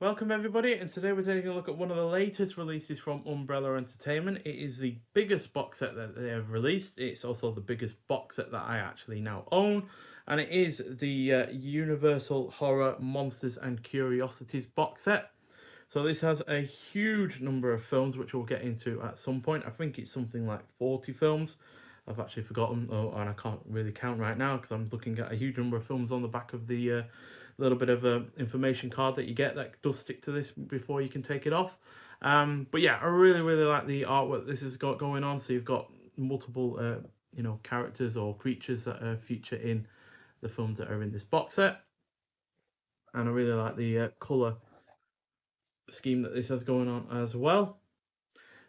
Welcome everybody, and today we're taking a look at one of the latest releases from Umbrella Entertainment. It is the biggest box set that they have released. It's also the biggest box set that I actually now own, and it is the Universal Horror Monsters and Curiosities box set. So this has a huge number of films, which we'll get into at some point. I think it's something like 40 films. I've actually forgotten, and I can't really count right now because I'm looking at a huge number of films on the back of the little bit of a information card that you get that does stick to this before you can take it off. But yeah, I really like the artwork this has got going on. So you've got multiple characters or creatures that feature in the films that are in this box set, and I really like the color scheme that this has going on as well.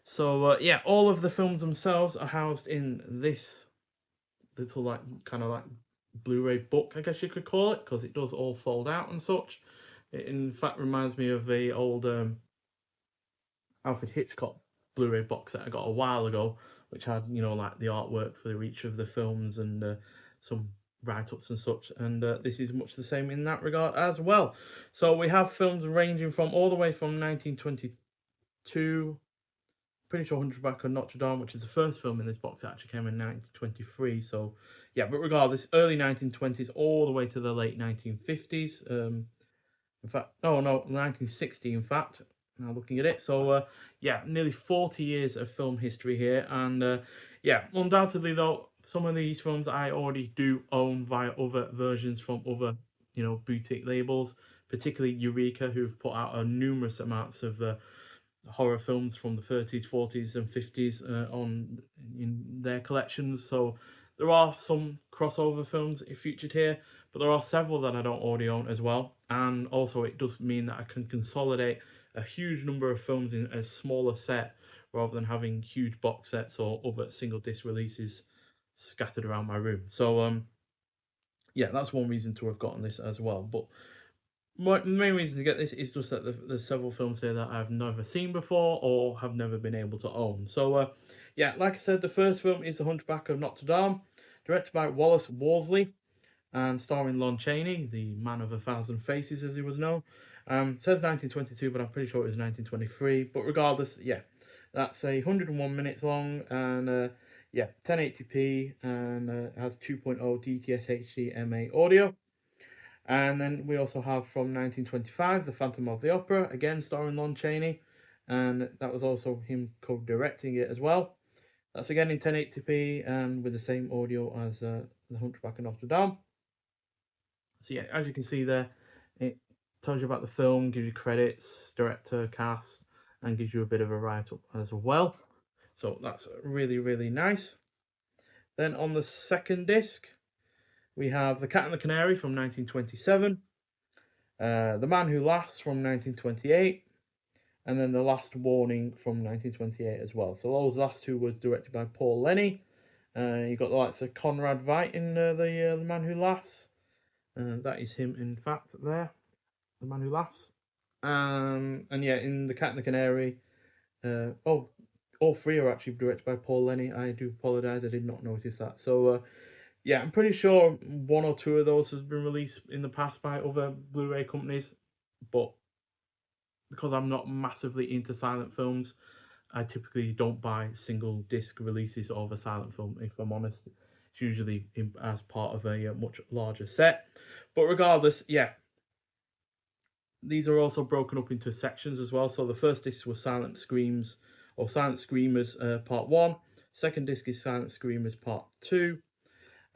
So yeah, all of the films themselves are housed in this little like kind of like Blu-ray book, I guess you could call it, because it does all fold out and such. It in fact reminds me of the old Alfred Hitchcock Blu-ray box that I got a while ago, which had like the artwork for each of the films and some write-ups and such. And this is much the same in that regard as well. So we have films ranging from all the way from 1922. Pretty sure Hunchback of Notre Dame, which is the first film in this box, actually came in 1923. So, yeah, but regardless, early 1920s all the way to the late 1950s. In fact, no, 1960. In fact, now looking at it, so yeah, nearly 40 years of film history here, and yeah, undoubtedly though, some of these films I already do own via other versions from other boutique labels, particularly Eureka, who've put out a numerous amounts of horror films from the 30s, 40s, and 50s on in their collections. So there are some crossover films featured here, but there are several that I don't already own as well. And also, it does mean that I can consolidate a huge number of films in a smaller set rather than having huge box sets or other single disc releases scattered around my room. So yeah, that's one reason to have gotten this as well. But the main reason to get this is just that there's several films here that I've never seen before or have never been able to own. So, yeah, like I said, the first film is The Hunchback of Notre Dame, directed by Wallace Worsley and starring Lon Chaney, the man of a thousand faces, as he was known. It says 1922, but I'm pretty sure it was 1923. But regardless, yeah, that's 101 minutes long and yeah, 1080p and has 2.0 DTS HDMA audio. And then we also have from 1925, The Phantom of the Opera, again starring Lon Chaney, and that was also him co-directing it as well. That's again in 1080p and with the same audio as The Hunchback of Notre Dame. So yeah, as you can see there, it tells you about the film, gives you credits, director, cast, and gives you a bit of a write-up as well. So that's really nice. Then on the second disc, we have The Cat and the Canary from 1927. The Man Who Laughs from 1928, and then The Last Warning from 1928 as well. So those last two were directed by Paul Lenny. You got the likes of Conrad Veidt in the Man Who Laughs. That is him, in fact, there, The Man Who Laughs. And yeah, in The Cat and the Canary, all three are actually directed by Paul Lenny. I do apologise, I did not notice that. So yeah, I'm pretty sure one or two of those has been released in the past by other Blu-ray companies, but because I'm not massively into silent films, I typically don't buy single disc releases of a silent film. If I'm honest, it's usually as part of a much larger set. But regardless, yeah, these are also broken up into sections as well. So the first disc was Silent Screams or Silent Screamers Part 1. Second disc is Silent Screamers Part 2.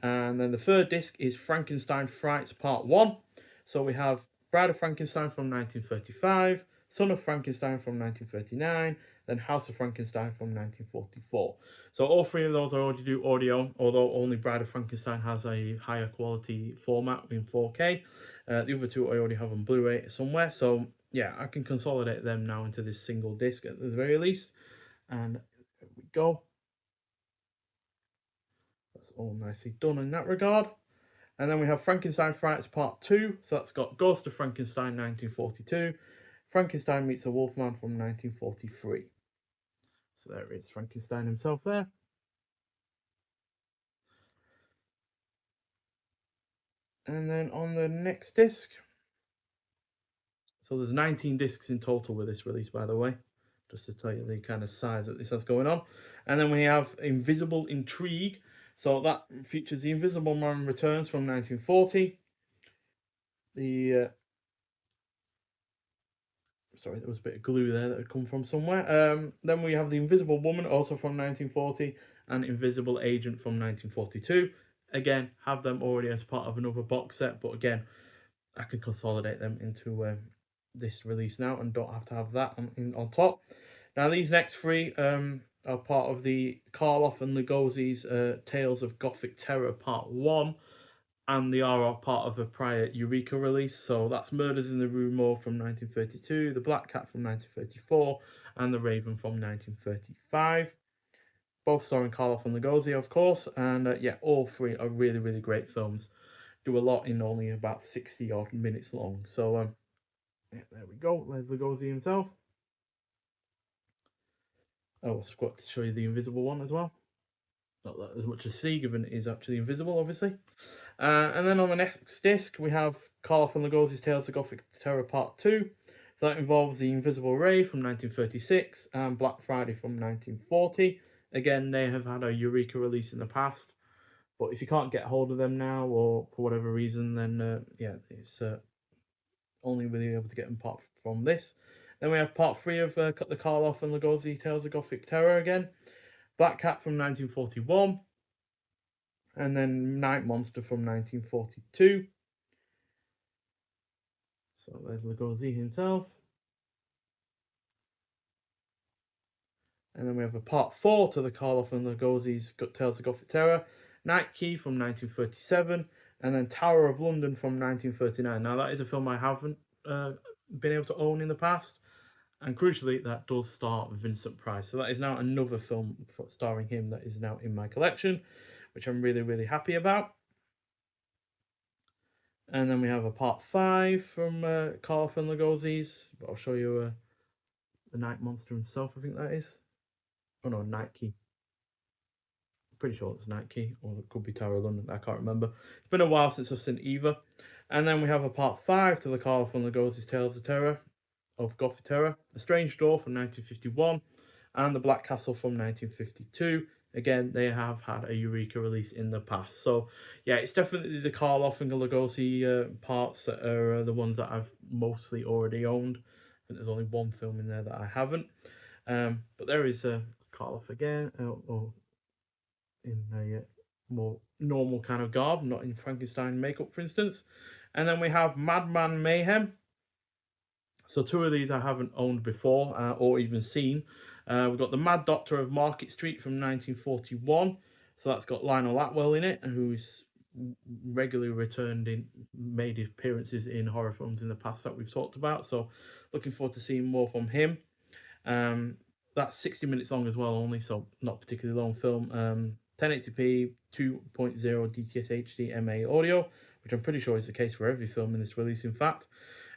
And then the third disc is Frankenstein Frights Part 1. So we have Bride of Frankenstein from 1935, Son of Frankenstein from 1939, then House of Frankenstein from 1944. So all three of those are already do audio, although only Bride of Frankenstein has a higher quality format in 4K. The other two I already have on Blu-ray somewhere. So yeah, I can consolidate them now into this single disc at the very least. And there we go. That's all nicely done in that regard. And then we have Frankenstein Frights Part 2. So that's got Ghost of Frankenstein 1942, Frankenstein Meets the Wolfman from 1943. So there is Frankenstein himself there. And then on the next disc, So there's 19 discs in total with this release, by the way, just to tell you the kind of size that this has going on. And then we have Invisible Intrigue. So that features The Invisible Man Returns from 1940. The sorry, there was a bit of glue there that had come from somewhere. Then we have The Invisible Woman, also from 1940, and Invisible Agent from 1942. Again, have them already as part of another box set, but again, I can consolidate them into this release now and don't have to have that on top. Now, these next three are part of the Karloff and Lugosi's Tales of Gothic Terror Part 1, and they are part of a prior Eureka release. So that's Murders in the Rue Morgue from 1932, The Black Cat from 1934, and The Raven from 1935. Both starring Karloff and Lugosi, of course, and yeah, all three are really, really great films. Do a lot in only about 60 odd minutes long. So yeah, there we go. There's Lugosi himself. Oh, I forgot to show you the invisible one as well. Not that as much to see, given it is actually invisible, obviously. And then on the next disc, we have Karloff and Lugosi's Tales of Gothic Terror Part 2. So that involves The Invisible Ray from 1936 and Black Friday from 1940. Again, they have had a Eureka release in the past, but if you can't get hold of them now or for whatever reason, then yeah, it's only really able to get them apart from this. Then we have part 3 of the Karloff and Lugosi Tales of Gothic Terror again. Black Cat from 1941. And then Night Monster from 1942. So there's Lugosi himself. And then we have a part 4 to the Karloff and Lugosi's Tales of Gothic Terror. Night Key from 1937. And then Tower of London from 1939. Now that is a film I haven't been able to own in the past. And crucially, that does star Vincent Price. So that is now another film starring him that is now in my collection, which I'm really, really happy about. And then we have a part 5 from Karloff and Lugosi's. But I'll show you the Night Monster himself, I think that is. Oh no, Night Key. I'm pretty sure it's Night Key, or it could be Tower of London, I can't remember. It's been a while since I've seen either. And then we have a part 5 to the Karloff and Lugosi's Tales of Terror, of Gothic Terror, The Strange Door from 1951, and The Black Castle from 1952. Again, they have had a Eureka release in the past. So, yeah, it's definitely the Karloff and Lugosi parts that are the ones that I've mostly already owned. I think there's only one film in there that I haven't. But there is Karloff again, in a more normal kind of garb, not in Frankenstein makeup, for instance. And then we have Madman Mayhem. So 2 of these I haven't owned before or even seen. We've got The Mad Doctor of Market Street from 1941. So that's got Lionel Atwell in it, who's regularly made appearances in horror films in the past that we've talked about. So looking forward to seeing more from him. That's 60 minutes long as well only, so not particularly long film. 1080p, 2.0 DTS HD MA audio, which I'm pretty sure is the case for every film in this release, in fact.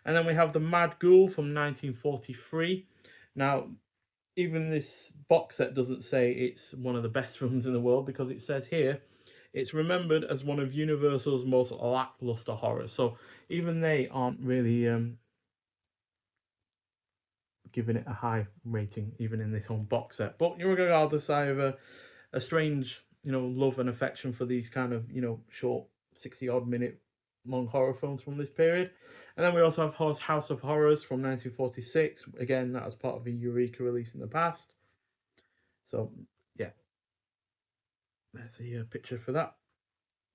And then we have The Mad Ghoul from 1943. Now, even this box set doesn't say it's one of the best films in the world, because it says here it's remembered as one of Universal's most lackluster horrors. So even they aren't really giving it a high rating, even in this home box set. But regardless, I have a strange, love and affection for these kind of, short 60 odd minute long horror films from this period. And then we also have House of Horrors from 1946. Again, that was part of a Eureka release in the past. So, yeah. There's the picture for that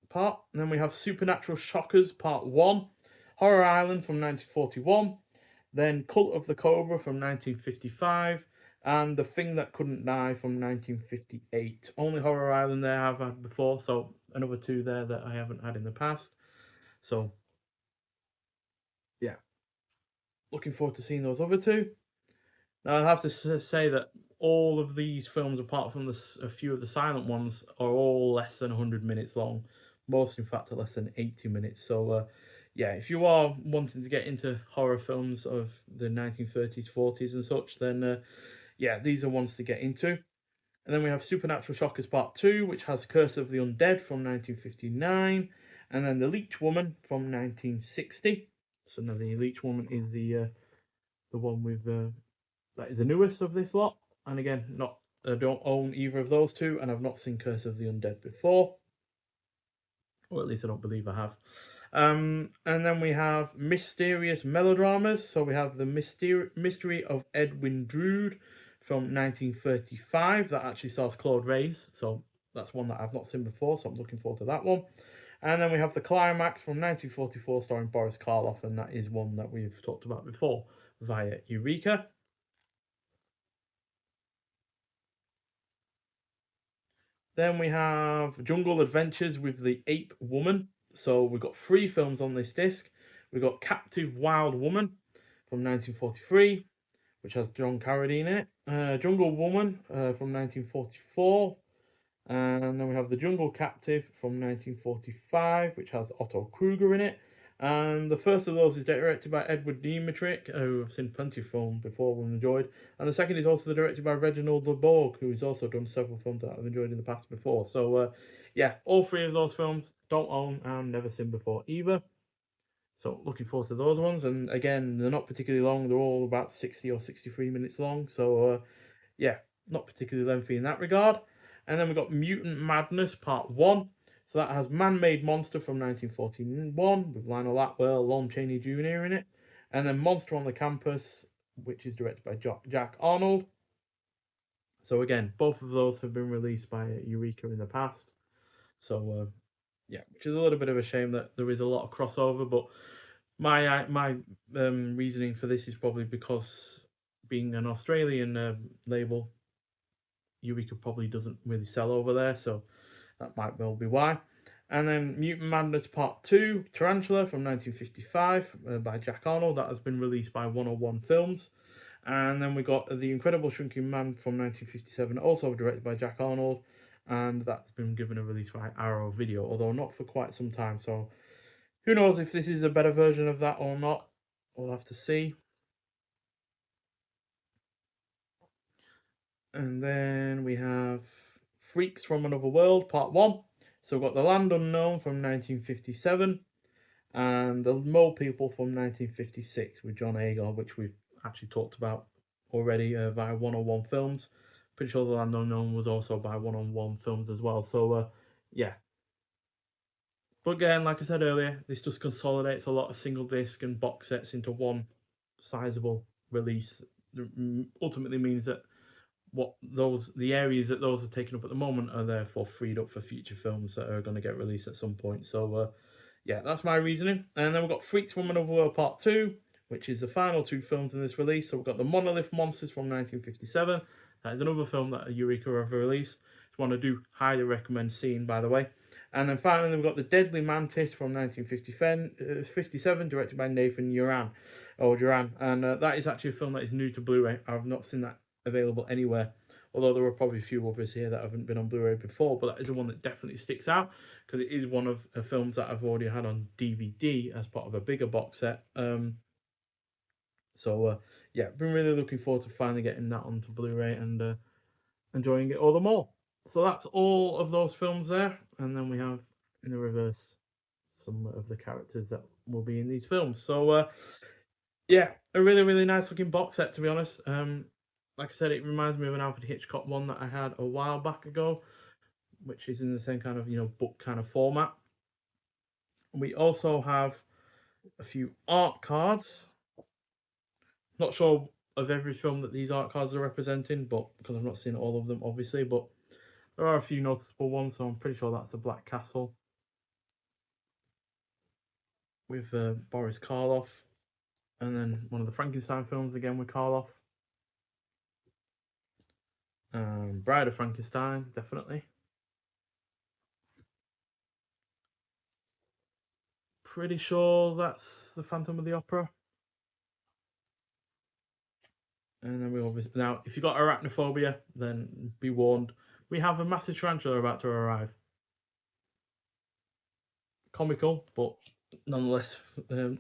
part. And then we have Supernatural Shockers Part 1. Horror Island from 1941. Then Cult of the Cobra from 1955. And The Thing That Couldn't Die from 1958. Only Horror Island there I've had before, so another 2 there that I haven't had in the past. So, yeah. Looking forward to seeing those other 2. Now, I have to say that all of these films, apart from a few of the silent ones, are all less than 100 minutes long. Most, in fact, are less than 80 minutes. So, yeah, if you are wanting to get into horror films of the 1930s, 40s and such, then, yeah, these are ones to get into. And then we have Supernatural Shockers Part 2, which has Curse of the Undead from 1959. And then The Leech Woman from 1960. So now The Leech Woman is the the one with that is the newest of this lot. And again, not I don't own either of those two, and I've not seen Curse of the Undead before, or at least I don't believe I have. And then we have mysterious melodramas. So we have the mystery of Edwin Drood from 1935. That actually stars Claude Rains. So that's one that I've not seen before. So I'm looking forward to that one. And then we have the Climax from 1944, starring Boris Karloff, and that is one that we've talked about before via Eureka. Then we have Jungle Adventures with the Ape Woman. So we've got 3 films on this disc. We've got Captive Wild Woman from 1943, which has John Carradine in it. Jungle Woman from 1944. And then we have The Jungle Captive from 1945, which has Otto Kruger in it. And the first of those is directed by Edward Dmytryk, who I've seen plenty of films before and enjoyed. And the second is also directed by Reginald Le Borg, who's also done several films that I've enjoyed in the past before. So, yeah, all 3 of those films don't own and never seen before either. So, looking forward to those ones. And again, they're not particularly long, they're all about 60 or 63 minutes long. So, yeah, not particularly lengthy in that regard. And then we've got Mutant Madness Part 1. So that has Man-Made Monster from 1941 with Lionel Atwell, Lon Chaney Jr. in it. And then Monster on the Campus, which is directed by Jack Arnold. So again, both of those have been released by Eureka in the past. So yeah, which is a little bit of a shame that there is a lot of crossover. But my reasoning for this is probably because being an Australian label, Eureka probably doesn't really sell over there, so that might well be why. And then Mutant Madness Part 2, Tarantula from 1955 by Jack Arnold. That has been released by 101 Films. And then we got The Incredible Shrinking Man from 1957, also directed by Jack Arnold. And that's been given a release by Arrow Video, although not for quite some time. So who knows if this is a better version of that or not. We'll have to see. And then we have Freaks from Another World, Part 1. So we've got The Land Unknown from 1957 and The Mole People from 1956 with John Agar, which we've actually talked about already via 101 Films. Pretty sure The Land Unknown was also by 101 Films as well. So, yeah. But again, like I said earlier, this just consolidates a lot of single disc and box sets into one sizable release. Ultimately means that the areas that those are taken up at the moment are therefore freed up for future films that are going to get released at some point. So yeah, that's my reasoning. And then we've got Freaks from Another World Part 2, which is the final 2 films in this release. So we've got The Monolith Monsters from 1957. That is another film that Eureka have released. It's one I do highly recommend seeing, by the way. And then finally, we've got The Deadly Mantis from 1957, directed by Nathan Duran. And that is actually a film that is new to Blu-ray. I've not seen that available anywhere, although there are probably a few others here that haven't been on Blu-ray before, but that is the one that definitely sticks out because it is one of the films that I've already had on DVD as part of a bigger box set. So yeah, been really looking forward to finally getting that onto Blu-ray and enjoying it all the more. So that's all of those films there, and then we have in the reverse some of the characters that will be in these films. So yeah, a really nice looking box set, to be honest. Like I said, it reminds me of an Alfred Hitchcock one that I had a while back ago, which is in the same kind of book kind of format. We also have a few art cards. Not sure of every film that these art cards are representing, but because I've not seen all of them, obviously, but there are a few noticeable ones. So I'm pretty sure that's a Black Castle with Boris Karloff, and then one of the Frankenstein films again with Karloff. Bride of Frankenstein, definitely. Pretty sure that's the Phantom of the Opera. And then we obviously now, if you've got arachnophobia, then be warned. We have a massive tarantula about to arrive. Comical, but nonetheless kind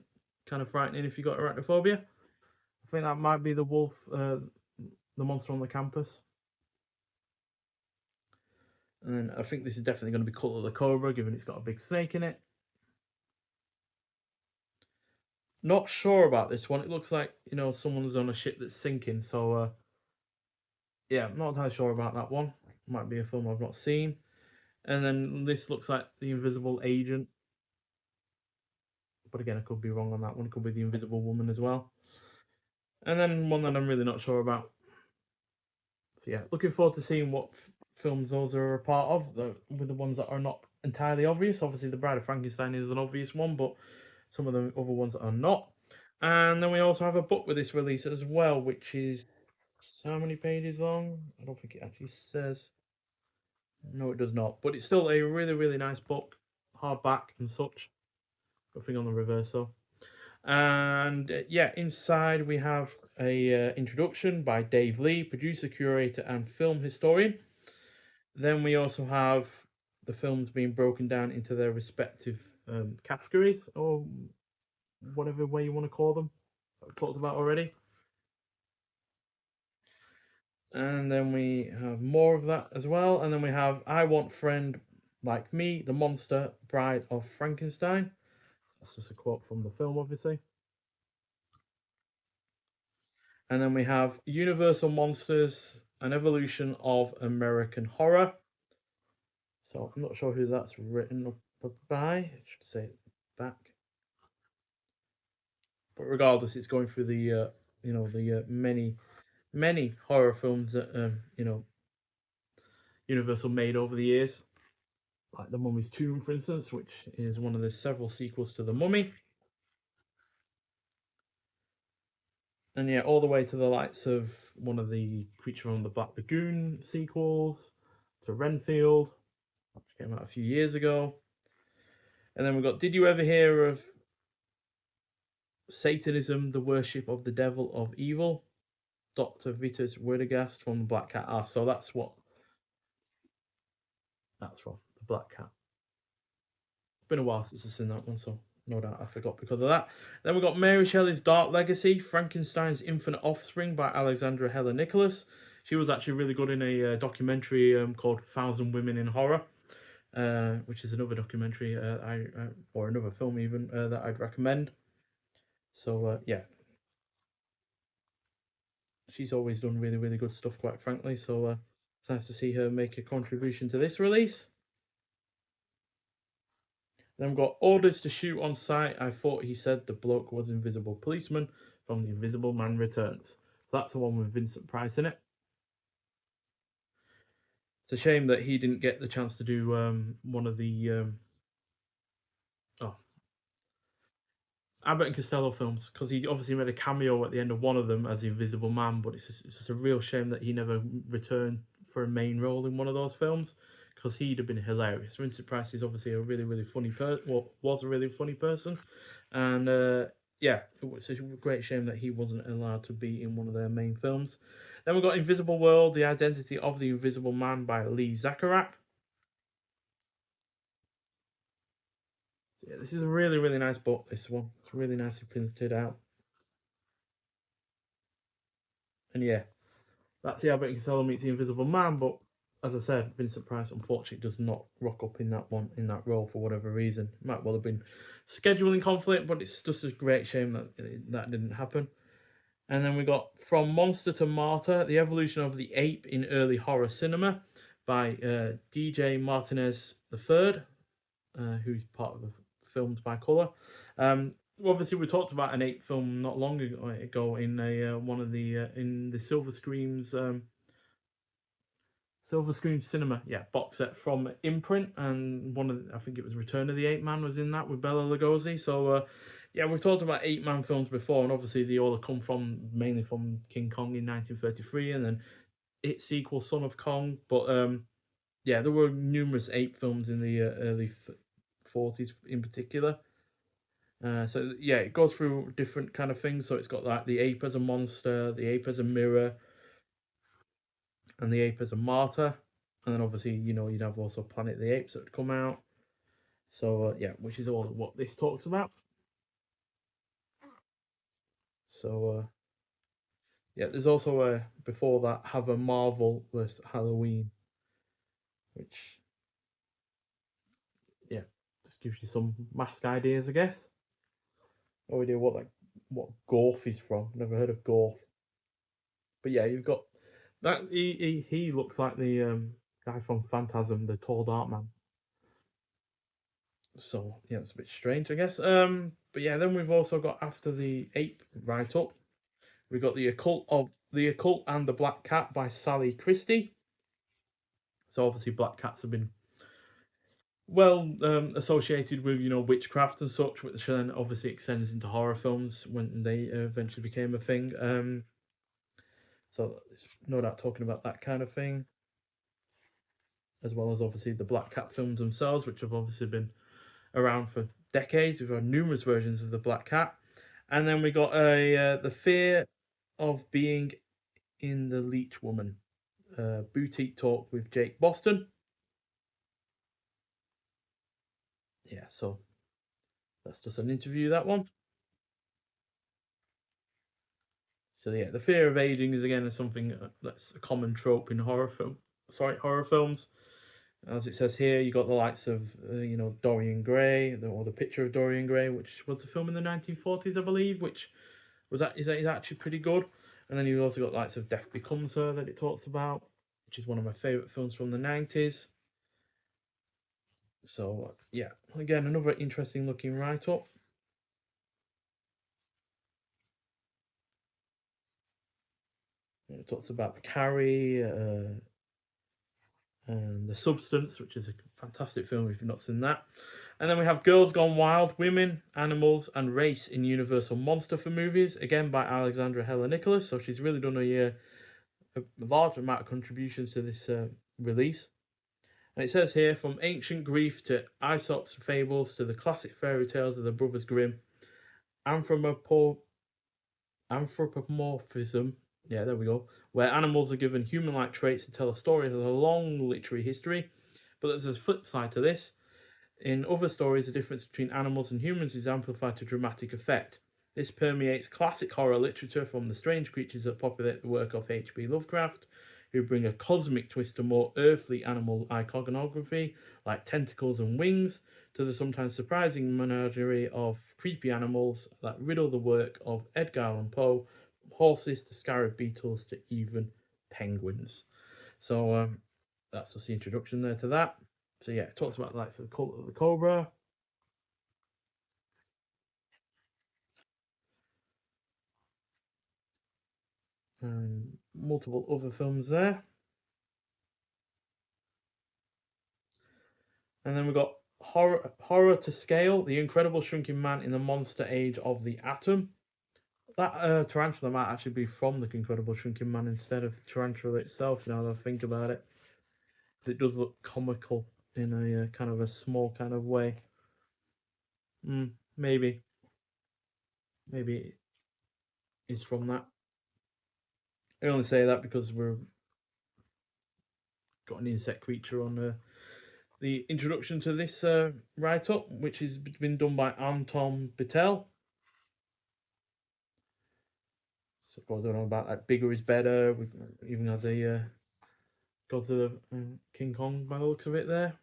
of frightening if you've got arachnophobia. I think that might be the wolf, the monster on the campus. And I think this is definitely going to be Cult of the Cobra, given it's got a big snake in it. Not sure about this one. It looks like, someone's on a ship that's sinking. So, yeah, I'm not entirely sure about that one. Might be a film I've not seen. And then this looks like The Invisible Agent. But again, I could be wrong on that one. It could be The Invisible Woman as well. And then one that I'm really not sure about. So, yeah, looking forward to seeing what films those are a part of, with the ones that are not entirely obvious. Obviously, The Bride of Frankenstein is an obvious one, but some of the other ones are not. And then we also have a book with this release as well, which is how many pages long? I don't think it actually says. No, it does not. But it's still a really, really nice book, hardback and such. Nothing on the reverse though. And yeah, inside we have a introduction by Dave Lee, producer, curator, and film historian. Then we also have the films being broken down into their respective categories, or whatever way you want to call them. I've talked about already. And then we have more of that as well. And then we have I Want Friend Like Me, The Monster Bride of Frankenstein. That's just a quote from the film, obviously. And then we have Universal Monsters, An Evolution of American Horror. So I'm not sure who that's written up by. I should say it back. But regardless, it's going through the many horror films that Universal made over the years, like The Mummy's Tomb, for instance, which is one of the several sequels to The Mummy. And yeah, all the way to the likes of one of the Creature from the Black Lagoon sequels, to Renfield, which came out a few years ago. And then we've got Did You Ever Hear of Satanism, the Worship of the Devil of Evil? Dr. Vitus Werdegast from the Black Cat. Ah, so that's what that's from, the Black Cat. It's been a while since I've seen that one, so no doubt I forgot because of that. Then we've got Mary Shelley's Dark Legacy, Frankenstein's Infinite Offspring by Alexandra Helen Nicholas. She was actually really good in a documentary called Thousand Women in Horror, which is another documentary or another film even that I'd recommend. So yeah, she's always done really, really good stuff, quite frankly. So it's nice to see her make a contribution to this release. Then we've got Orders to Shoot on Sight. I Thought He Said the Bloke Was Invisible Policeman from The Invisible Man Returns. That's the one with Vincent Price in it. It's a shame that he didn't get the chance to do one of the oh, Abbott and Costello films, because he obviously made a cameo at the end of one of them as the Invisible Man, but it's just a real shame that he never returned for a main role in one of those films, because he'd have been hilarious. Vincent Price is obviously a really, really funny person, well, was a really funny person, and yeah, it's a great shame that he wasn't allowed to be in one of their main films. Then we've got Invisible World, The Identity of the Invisible Man by Lee Zacharach. Yeah, this is a really, really nice book, this one. It's really nicely printed out. And yeah, that's the Abbott and Costello meets the Invisible Man, but as I said, Vincent Price unfortunately does not rock up in that one, in that role, for whatever reason. It might well have been scheduling conflict, but it's just a great shame that that didn't happen. And then we got From Monster to Martyr, The Evolution of the Ape in Early Horror Cinema by DJ Martinez III, who's part of the Films by Colour. Obviously, we talked about an ape film not long ago in a one of the in the Silver Screen Cinema, yeah, box set from Imprint, and one of I think it was Return of the Ape Man was in that with Bela Lugosi. So yeah, we've talked about Ape Man films before, and obviously they all come from mainly from King Kong in 1933, and then its sequel Son of Kong. But yeah, there were numerous ape films in the early 40s in particular. So yeah, it goes through different kind of things. So it's got like the ape as a monster, the ape as a mirror, and the ape as a martyr. And then obviously, you'd have also Planet of the Apes that would come out. So yeah, which is all what this talks about. So yeah, there's also before that have a Marvelous Halloween, which yeah, just gives you some mask ideas, I guess. No idea what Gorf is from. Never heard of Gorf. But yeah, you've got that. He looks like the guy from Phantasm, the tall dark man. So yeah, it's a bit strange, I guess. But yeah, then we've also got after the ape write up, we got the occult and the Black Cat by Sally Christie. So obviously, black cats have been well associated with witchcraft and such, which then obviously extends into horror films when they eventually became a thing. So it's no doubt talking about that kind of thing, as well as obviously the Black Cat films themselves, which have obviously been around for decades. We've had numerous versions of the Black Cat, and then we got a the fear of being in the Leech Woman, boutique talk with Jake Boston. Yeah, so that's just an interview, that one. So yeah, the fear of aging is again something that's a common trope in horror film. Sorry, horror films. As it says here, you got the likes of Dorian Gray, or the picture of Dorian Gray, which was a film in the 1940s, I believe, which is actually pretty good. And then you've also got the likes of Death Becomes Her that it talks about, which is one of my favorite films from the 90s. So yeah, again another interesting looking write up. It talks about the Carrie, and The Substance, which is a fantastic film if you've not seen that. And then we have Girls Gone Wild, Women, Animals, and Race in Universal Monster for Movies, again by Alexandra Heller Nicholas. So she's really done a large amount of contributions to this release. And it says here, from ancient Greece to Aesop's fables to the classic fairy tales of the Brothers Grimm, anthropomorphism, anthropomorphism, yeah, there we go, where animals are given human like traits to tell a story has a long literary history. But there's a flip side to this. In other stories, the difference between animals and humans is amplified to dramatic effect. This permeates classic horror literature, from the strange creatures that populate the work of H.P. Lovecraft, who bring a cosmic twist to more earthly animal iconography, like tentacles and wings, to the sometimes surprising menagerie of creepy animals that riddle the work of Edgar Allan Poe, from horses to scarab beetles to even penguins. So that's just the introduction there to that. So yeah, it talks about like the cult of the cobra and multiple other films there. And then we've got horror to scale: the incredible shrinking man in the monster age of the atom. That tarantula might actually be from the incredible shrinking man instead of the tarantula itself. Now that I think about it, it does look comical in a kind of a small kind of way. Maybe, maybe it's from that. I only say that because we've got an insect creature on the introduction to this write up, which has been done by Anton Bittel. So I don't know about like bigger is better. We even has a Godzilla King Kong by the looks of it there.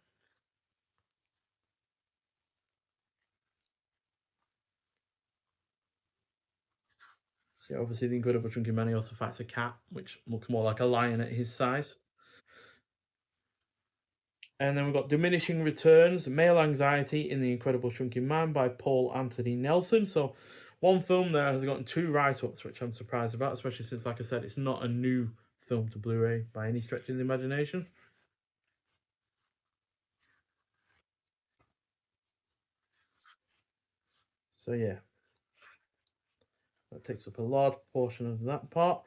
So yeah, obviously the Incredible Chunky Man, he also fights a cat, which looks more like a lion at his size. And then we've got Diminishing Returns, Male Anxiety in the Incredible Chunky Man by Paul Anthony Nelson. So one film there has gotten two write-ups, which I'm surprised about, especially since, like I said, it's not a new film to Blu-ray by any stretch of the imagination. So yeah, that takes up a large portion of that part.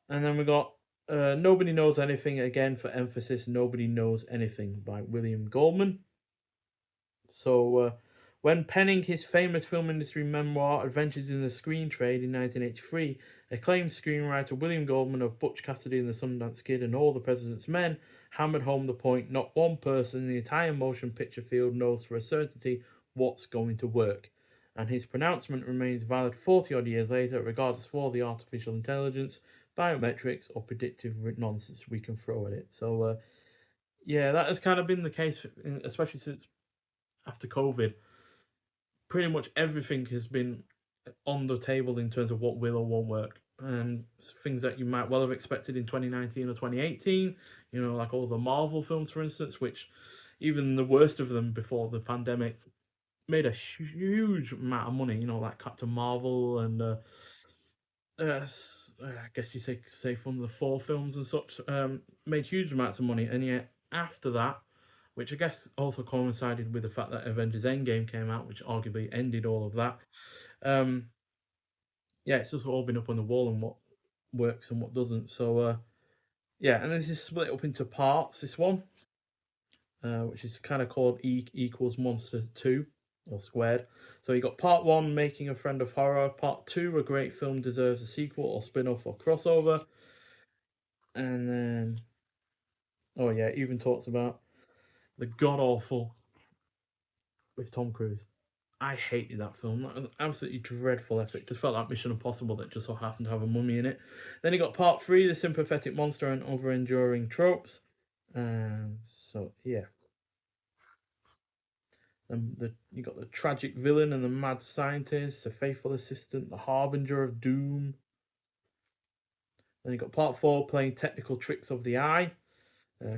And then we got Nobody Knows Anything, again for emphasis, Nobody Knows Anything by William Goldman. So, when penning his famous film industry memoir, Adventures in the Screen Trade, in 1983, acclaimed screenwriter William Goldman of Butch Cassidy and the Sundance Kid and All the President's Men hammered home the point: not one person in the entire motion picture field knows for a certainty what's going to work. And his pronouncement remains valid 40 odd years later, regardless of all the artificial intelligence, biometrics, or predictive nonsense we can throw at it. So, yeah, that has kind of been the case, especially since after COVID. Pretty much everything has been on the table in terms of what will or won't work, and things that you might well have expected in 2019 or 2018. You know, like all the Marvel films, for instance, which even the worst of them before the pandemic made a huge amount of money. You know, like Captain Marvel and I guess you say from the four films and such, made huge amounts of money, and yet after that, which I guess also coincided with the fact that Avengers Endgame came out, which arguably ended all of that. Um, yeah, it's just all been up on the wall and what works and what doesn't. So yeah, and this is split up into parts. This one, which is kind of called E equals Monster Two or squared. So you got part one, making a friend of horror. Part two, a great film deserves a sequel or spin-off or crossover. And then, oh yeah, it even talks about the god awful with Tom Cruise. I hated that film. That was an absolutely dreadful epic. Just felt like Mission Impossible that just so happened to have a mummy in it. Then you got part three, the sympathetic monster and other enduring tropes. So yeah, you got the tragic villain and the mad scientist, the faithful assistant, the harbinger of doom. Then you got part four, playing technical tricks of the eye.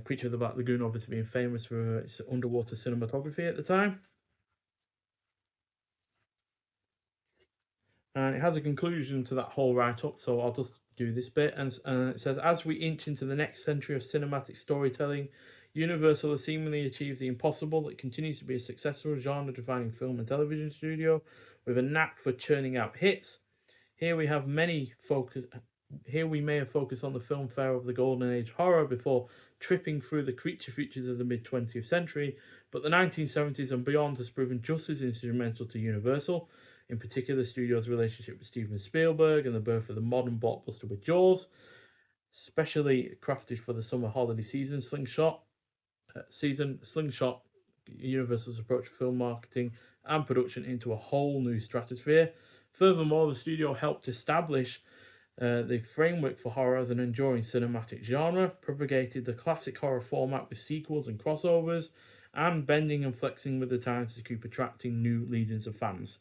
Creature of the Black Lagoon, obviously being famous for its underwater cinematography at the time. And it has a conclusion to that whole write-up, so I'll just do this bit. And it says, as we inch into the next century of cinematic storytelling, Universal has seemingly achieved the impossible. It continues to be a successful genre-defining film and television studio with a knack for churning out hits. Here we have many focus. Here we may have focused on the film fare of the golden age horror before tripping through the creature features of the mid 20th century, but the 1970s and beyond has proven just as instrumental to Universal, in particular, the studio's relationship with Steven Spielberg and the birth of the modern blockbuster with Jaws, specially crafted for the summer holiday Slingshot Universal's approach to film marketing and production into a whole new stratosphere. Furthermore, the studio helped establish the framework for horror as an enduring cinematic genre, propagated the classic horror format with sequels and crossovers, and bending and flexing with the times to keep attracting new legions of fans.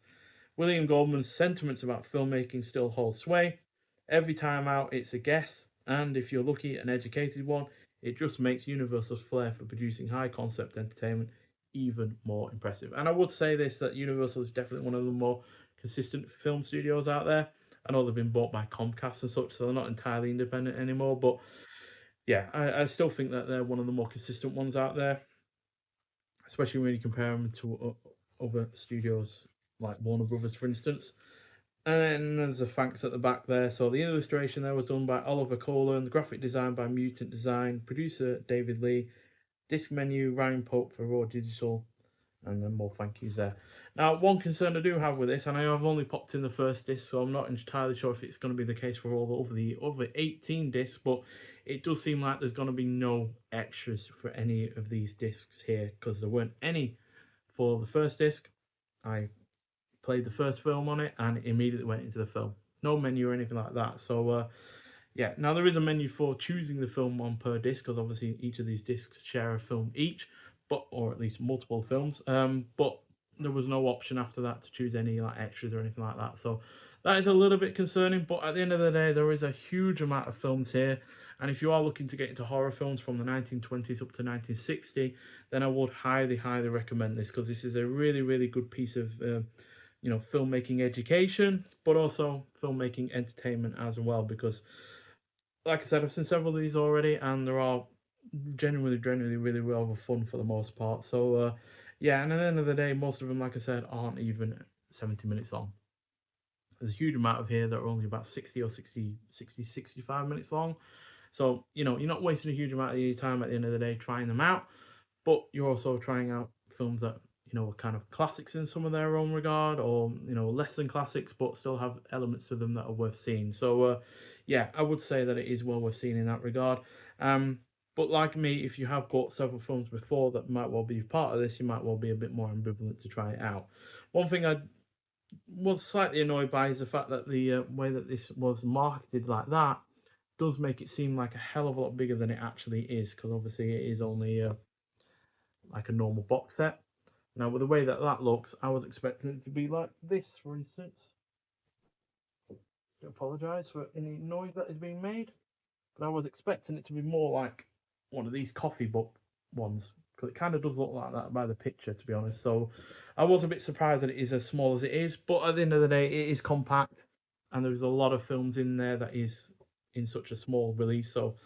William Goldman's sentiments about filmmaking still hold sway. Every time out, it's a guess, and if you're lucky, an educated one. It just makes Universal's flair for producing high concept entertainment even more impressive. And I would say this, that Universal is definitely one of the more consistent film studios out there. I know they've been bought by Comcast and such, so they're not entirely independent anymore. But yeah, I still think that they're one of the more consistent ones out there, especially when you compare them to other studios like Warner Brothers, for instance. And then there's a thanks at the back there. So the illustration there was done by Oliver Colan, the graphic design by Mutant Design, producer David Lee, disc menu Ryan Pope for Raw Digital, and then more thank yous there. Now, one concern I do have with this, and I have only popped in the first disc, so I'm not entirely sure if it's going to be the case for all the other 18 discs, but it does seem like there's going to be no extras for any of these discs here, because there weren't any for the first disc. I played the first film on it and immediately went into the film. No menu or anything like that. So yeah, now there is a menu for choosing the film on per disc, because obviously each of these discs share a film each, but or at least multiple films. But there was no option after that to choose any like extras or anything like that. So that is a little bit concerning. But at the end of the day, there is a huge amount of films here, and if you are looking to get into horror films from the 1920s up to 1960, then I would highly, highly recommend this, because this is a really, really good piece of filmmaking education, but also filmmaking entertainment as well. Because, like I said, I've seen several of these already, and they're all genuinely really well fun for the most part. So, yeah, and at the end of the day, most of them, like I said, aren't even 70 minutes long. There's a huge amount of here that are only about 60 or 65 minutes long. So, you're not wasting a huge amount of your time at the end of the day trying them out, but you're also trying out films that are kind of classics in some of their own regard, or less than classics but still have elements to them that are worth seeing. So yeah, I would say that it is well worth seeing in that regard. But like me, if you have bought several films before that might well be part of this, you might well be a bit more ambivalent to try it out. One thing I was slightly annoyed by is the fact that the way that this was marketed like that does make it seem like a hell of a lot bigger than it actually is, because obviously it is only like a normal box set. Now, with the way that that looks, I was expecting it to be like this, for instance. I apologise for any noise that is being made, but I was expecting it to be more like one of these coffee book ones, because it kind of does look like that by the picture, to be honest. So I was a bit surprised that it is as small as it is, but at the end of the day, it is compact, and there's a lot of films in there that is in such a small release. So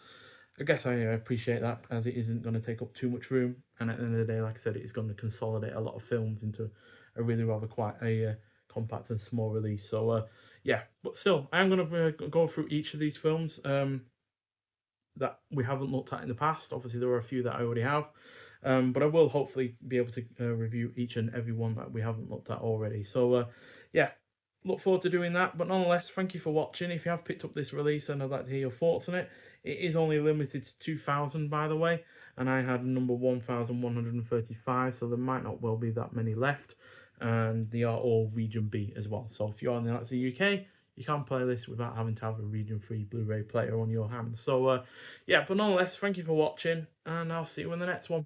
I guess I appreciate that, as it isn't going to take up too much room, and at the end of the day, like I said, it's going to consolidate a lot of films into a really rather quite a compact and small release. So yeah, but still, I'm going to go through each of these films that we haven't looked at in the past. Obviously, there are a few that I already have, but I will hopefully be able to review each and every one that we haven't looked at already. So, yeah, look forward to doing that. But nonetheless, thank you for watching. If you have picked up this release and I'd like to hear your thoughts on it, it is only limited to 2,000, by the way, and I had number 1,135, so there might not well be that many left. And they are all region B as well. So if you're in the UK, you can play this without having to have a region-free Blu-ray player on your hands. So, yeah, but nonetheless, thank you for watching, and I'll see you in the next one.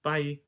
Bye.